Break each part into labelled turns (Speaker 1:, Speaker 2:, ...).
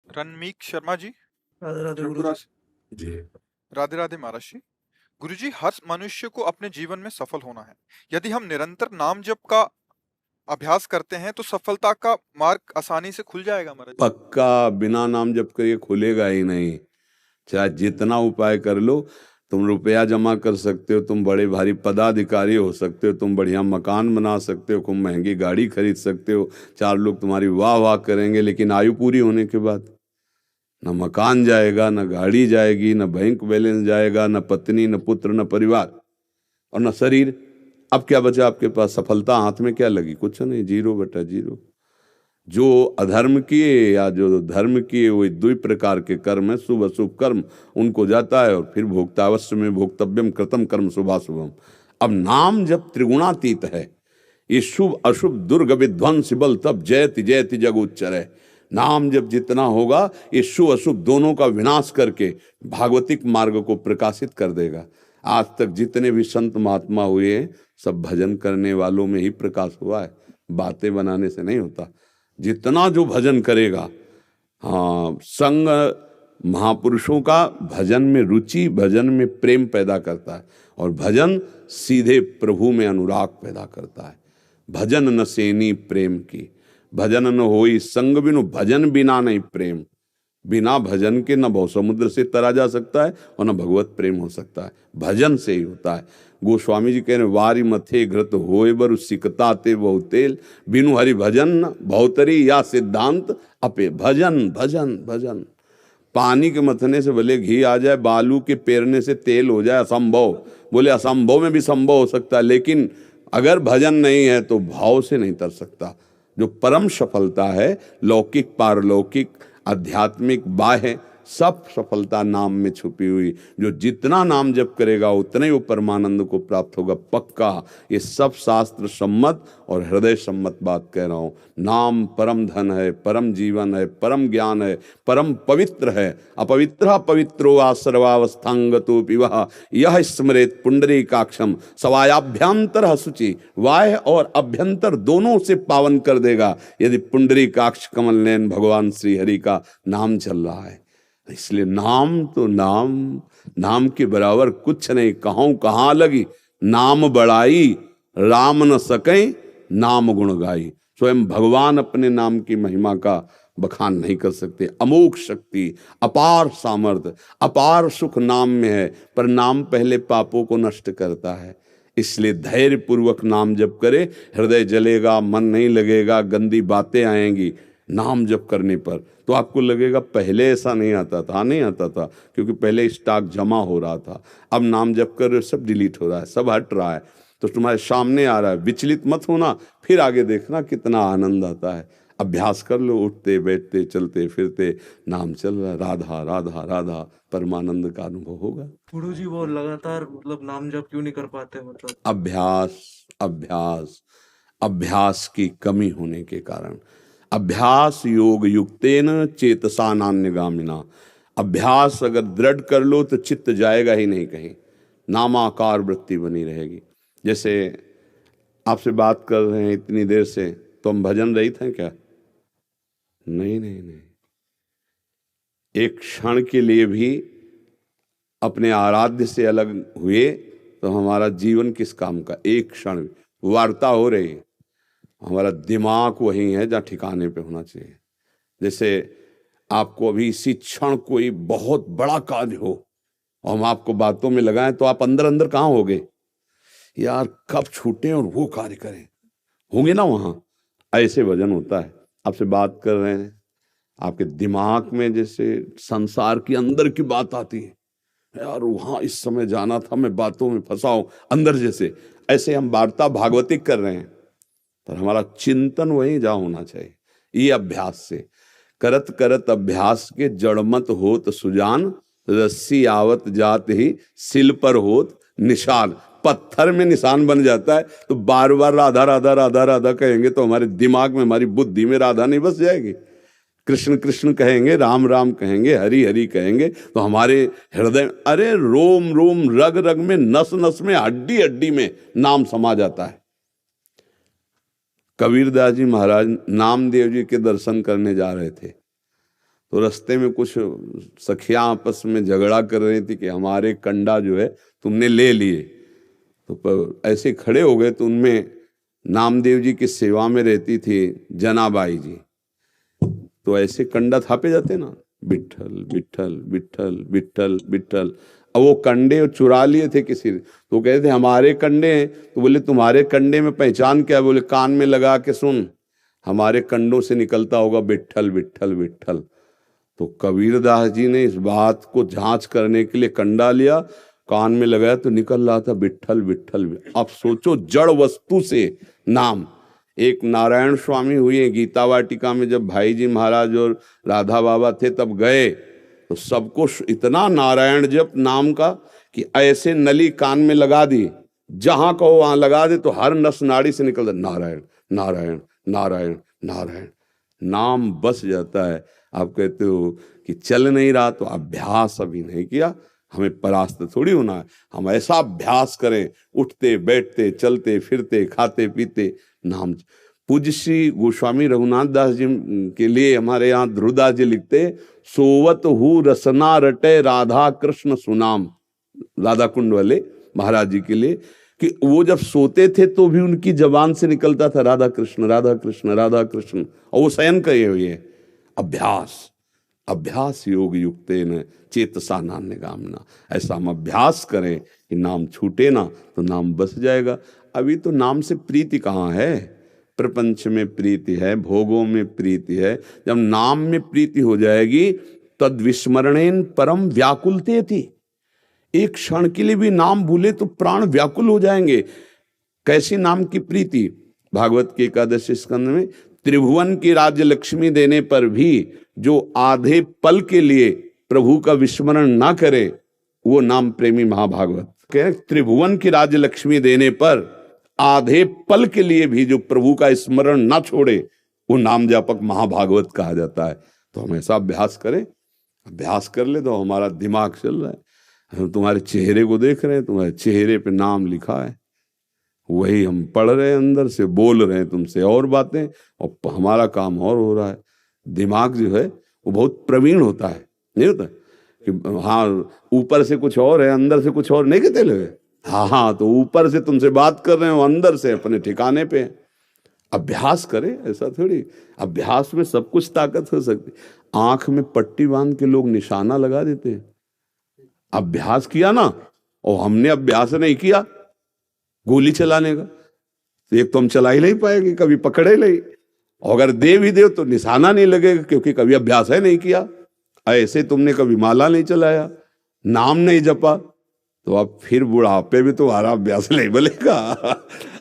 Speaker 1: रणमीक शर्मा जी।
Speaker 2: राधे राधे गुरु
Speaker 1: त्रिपुरा
Speaker 2: जी।
Speaker 1: से।
Speaker 3: जी।
Speaker 1: राधे राधे महाराज जी। गुरु जी, हर मनुष्य को अपने जीवन में सफल होना है। यदि हम निरंतर नाम जप का अभ्यास करते हैं तो सफलता का मार्ग आसानी से खुल जाएगा महाराज।
Speaker 3: पक्का बिना नाम जप के खुलेगा ही नहीं। चाहे जितना उपाय कर लो, तुम रुपया जमा कर सकते हो, तुम बड़े भारी पदाधिकारी हो सकते हो, तुम बढ़िया मकान बना सकते हो, खूब महंगी गाड़ी खरीद सकते हो, 4 लोग तुम्हारी वाह वाह करेंगे, लेकिन आयु पूरी होने के बाद न मकान जाएगा, न गाड़ी जाएगी, न बैंक बैलेंस जाएगा, न पत्नी, न पुत्र, न परिवार और न शरीर। अब क्या बचा आपके पास? सफलता हाथ में क्या लगी? कुछ नहीं, 0/0। जो अधर्म किए या जो धर्म किए, वो दो प्रकार के कर्म है, शुभ अशुभ कर्म, उनको जाता है और फिर भोक्तावश्य में भोक्तव्यम कृतम कर्म शुभाशुभम। अब नाम जब त्रिगुणातीत है, ये शुभ अशुभ दुर्ग विध्वंस बल तब जयति जयति जग उच्चर है। नाम जब जितना होगा, ये शुभ अशुभ दोनों का विनाश करके भागवतिक मार्ग को प्रकाशित कर देगा। आज तक जितने भी संत महात्मा हुए हैं, सब भजन करने वालों में ही प्रकाश हुआ है, बातें बनाने से नहीं होता। जितना जो भजन करेगा, हाँ, संग महापुरुषों का भजन में रुचि, भजन में प्रेम पैदा करता है, और भजन सीधे प्रभु में अनुराग पैदा करता है। भजन न सेनी प्रेम की, भजन न होई संग बिनु, भजन बिना नहीं प्रेम। बिना भजन के न भव समुद्र से तरा जा सकता है और न भगवत प्रेम हो सकता है, भजन से ही होता है। गोस्वामी जी कह रहे, वारी मथे घृत होए बर सिकता ते बहु तेल, बिनु हरि भजन भवतरी या सिद्धांत अपे। भजन भजन भजन। पानी के मथने से भले घी आ जाए, बालू के पेरने से तेल हो जाए, असंभव। बोले असंभव में भी संभव हो सकता है, लेकिन अगर भजन नहीं है तो भाव से नहीं तर सकता। जो परम सफलता है, लौकिक पारलौकिक आध्यात्मिक बाह्य, सब सफलता नाम में छुपी हुई। जो जितना नाम जप करेगा उतना ही वो परमानंद को प्राप्त होगा, पक्का। ये सब शास्त्र सम्मत और हृदय सम्मत बात कह रहा हूँ। नाम परम धन है, परम जीवन है, परम ज्ञान है, परम पवित्र है। अपवित्र पवित्रो वा सर्वावस्थांगतो पिवः यह स्मरेत पुंडरीकाक्षम सवायाभ्यंतर शुचि। वाह्य और अभ्यंतर दोनों से पावन कर देगा यदि पुंडरीकाक्ष कमल नयन भगवान श्री हरि का नाम चल रहा है। इसलिए नाम तो नाम, नाम के बराबर कुछ नहीं। कहूं कहाँ लगी नाम बढ़ाई, राम न सके नाम गुण गाई। स्वयं भगवान अपने नाम की महिमा का बखान नहीं कर सकते। अमोघ शक्ति, अपार सामर्थ्य, अपार सुख नाम में है, पर नाम पहले पापों को नष्ट करता है। इसलिए धैर्य पूर्वक नाम जप करे, हृदय जलेगा, मन नहीं लगेगा, गंदी बातें आएंगी। नाम जप करने पर तो आपको लगेगा पहले ऐसा नहीं आता था, नहीं आता था, क्योंकि पहले स्टॉक जमा हो रहा था। अब नाम जप कर सब डिलीट हो रहा है, सब हट रहा है, तो तुम्हारे सामने आ रहा है। विचलित मत होना, फिर आगे देखना कितना आनंद आता है। अभ्यास कर लो, उठते बैठते चलते फिरते नाम चल रहा है, राधा राधा राधा, परमानंद का अनुभव होगा।
Speaker 2: गुरु जी, वो लगातार मतलब नाम जप क्यों नहीं कर पाते? मतलब
Speaker 3: अभ्यास अभ्यास अभ्यास की कमी होने के कारण। अभ्यास योग युक्तेन चेतसा नान्यगामिना। अभ्यास अगर दृढ़ कर लो तो चित्त जाएगा ही नहीं कहीं, नामाकार वृत्ति बनी रहेगी। जैसे आपसे बात कर रहे हैं इतनी देर से, तो हम भजन रहित हैं क्या? नहीं नहीं नहीं। एक क्षण के लिए भी अपने आराध्य से अलग हुए तो हमारा जीवन किस काम का? एक क्षण वार्ता हो रही है, हमारा दिमाग वही है जहाँ ठिकाने पे होना चाहिए। जैसे आपको अभी इसी क्षण कोई बहुत बड़ा कार्य हो और हम आपको बातों में लगाएं, तो आप अंदर अंदर कहाँ होगे? यार कब छूटें और वो कार्य करें, होंगे ना वहां। ऐसे वजन होता है। आपसे बात कर रहे हैं, आपके दिमाग में जैसे संसार की अंदर की बात आती है, यार वहां इस समय जाना था, मैं बातों में फंसा हूं अंदर जैसे। ऐसे हम वार्ता भागवतिक कर रहे हैं, पर हमारा चिंतन वहीं जा होना चाहिए। ये अभ्यास से करत करत अभ्यास के जड़मत होत सुजान, रस्सी आवत जात ही सिल पर होत निशान। पत्थर में निशान बन जाता है, तो बार बार राधा राधा राधा राधा कहेंगे तो हमारे दिमाग में, हमारी बुद्धि में राधा नहीं बस जाएगी। कृष्ण कृष्ण कहेंगे, राम राम कहेंगे, हरि हरि कहेंगे, तो हमारे हृदय, अरे रोम रोम रग रग में, नस नस में, हड्डी हड्डी में नाम समा जाता है। कबीरदास जी महाराज नामदेव जी के दर्शन करने जा रहे थे, तो रास्ते में कुछ सखियां आपस में झगड़ा कर रही थी कि हमारे कंडा जो है तुमने ले लिए। तो ऐसे खड़े हो गए, तो उनमें नामदेव जी की सेवा में रहती थी जनाबाई जी। तो ऐसे कंडा थापे जाते ना, विठल विठल विठल विठल विठल। अब वो कंडे चुरा लिए थे किसी, तो कहते थे हमारे कंडे हैं। तो बोले तुम्हारे कंडे में पहचान क्या? बोले कान में लगा के सुन, हमारे कंडों से निकलता होगा विठल विठल विठल। तो कबीरदास जी ने इस बात को जांच करने के लिए कंडा लिया, कान में लगाया तो निकल रहा था विठल विठल। अब सोचो जड़ वस्तु से नाम। एक नारायण स्वामी हुए गीता वाटिका में, जब भाई जी महाराज और राधा बाबा थे तब गए, तो सबको इतना नारायण जप नाम का कि ऐसे नली कान में लगा दी, जहां कहो वहां लगा दे, तो हर नस नाड़ी से निकल नारायण नारायण नारायण नारायण। नाम बस जाता है। आप कहते हो कि चल नहीं रहा, तो अभ्यास अभी नहीं किया। हमें परास्त थोड़ी होना है, हम ऐसा अभ्यास करें, उठते बैठते चलते फिरते खाते पीते नाम। पूज्य श्री गोस्वामी रघुनाथ दास जी के लिए हमारे यहाँ ध्रुवदास जी लिखते, सोवत हु रसना रटे राधा कृष्ण सुनाम। राधा कुंड वाले महाराज जी के लिए, कि वो जब सोते थे तो भी उनकी जबान से निकलता था राधा कृष्ण राधा कृष्ण राधा कृष्ण, और वो शयन कहे हुए हैं। अभ्यास अभ्यास योग युक्तेन चेतसा नान्य गामना। ऐसा हम अभ्यास करें कि नाम छूटे ना, तो नाम बस जाएगा। अभी तो नाम से प्रीति कहाँ है? प्रपंच में प्रीति है, भोगों में प्रीति है। जब नाम में प्रीति हो जाएगी, तद विस्मरणेन परम व्याकुलते थी। एक क्षण के लिए भी नाम भूले तो प्राण व्याकुल हो जाएंगे। कैसी नाम की प्रीति? भागवत के 11वें स्कंद में, त्रिभुवन की राज्य लक्ष्मी देने पर भी जो आधे पल के लिए प्रभु का विस्मरण ना करे, वो नाम प्रेमी महाभागवत। कह त्रिभुवन की राज्य लक्ष्मी देने पर आधे पल के लिए भी जो प्रभु का स्मरण ना छोड़े, वो नाम जापक महाभागवत कहा जाता है। तो हम ऐसा अभ्यास करें, अभ्यास कर ले तो हमारा दिमाग चल रहा है। हम तुम्हारे चेहरे को देख रहे हैं, तुम्हारे चेहरे पे नाम लिखा है, वही हम पढ़ रहे हैं, अंदर से बोल रहे हैं तुमसे और बातें, और हमारा काम और हो रहा है। दिमाग जो है वो बहुत प्रवीण होता है, नहीं होता कि हाँ ऊपर से कुछ और है अंदर से कुछ और, नहीं कहते लोग। हाँ, तो ऊपर से तुमसे बात कर रहे हो, अंदर से अपने ठिकाने पे है। अभ्यास करें, ऐसा थोड़ी अभ्यास में सब कुछ ताकत हो सकती। आंख में पट्टी बांध के लोग निशाना लगा देते हैं। अभ्यास किया ना, और हमने अभ्यास नहीं किया गोली चलाने का, तो एक तो हम चला ही नहीं पाएंगे, कभी पकड़े नहीं। और अगर दे भी दे तो निशाना नहीं लगेगा, क्योंकि कभी अभ्यास है नहीं किया। ऐसे तुमने कभी माला नहीं चलाया, नाम नहीं जपा, तो अब फिर बुढ़ापे भी तुम्हारा अभ्यास नहीं बनेगा।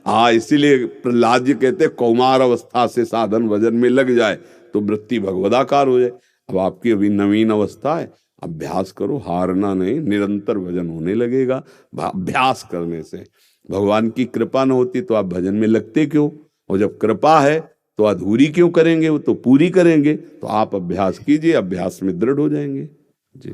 Speaker 3: हाँ, इसीलिए प्रहलाद जी कहते कौमार अवस्था से साधन भजन में लग जाए तो वृत्ति भगवदाकार हो जाए। अब आपकी अभी नवीन अवस्था है, अभ्यास करो, हारना नहीं, निरंतर भजन होने लगेगा। अभ्यास करने से भगवान की कृपा न होती तो आप भजन में लगते क्यों? और जब कृपा है तो अधूरी क्यों करेंगे, वो तो पूरी करेंगे। तो आप अभ्यास कीजिए, अभ्यास में दृढ़ हो जाएंगे जी।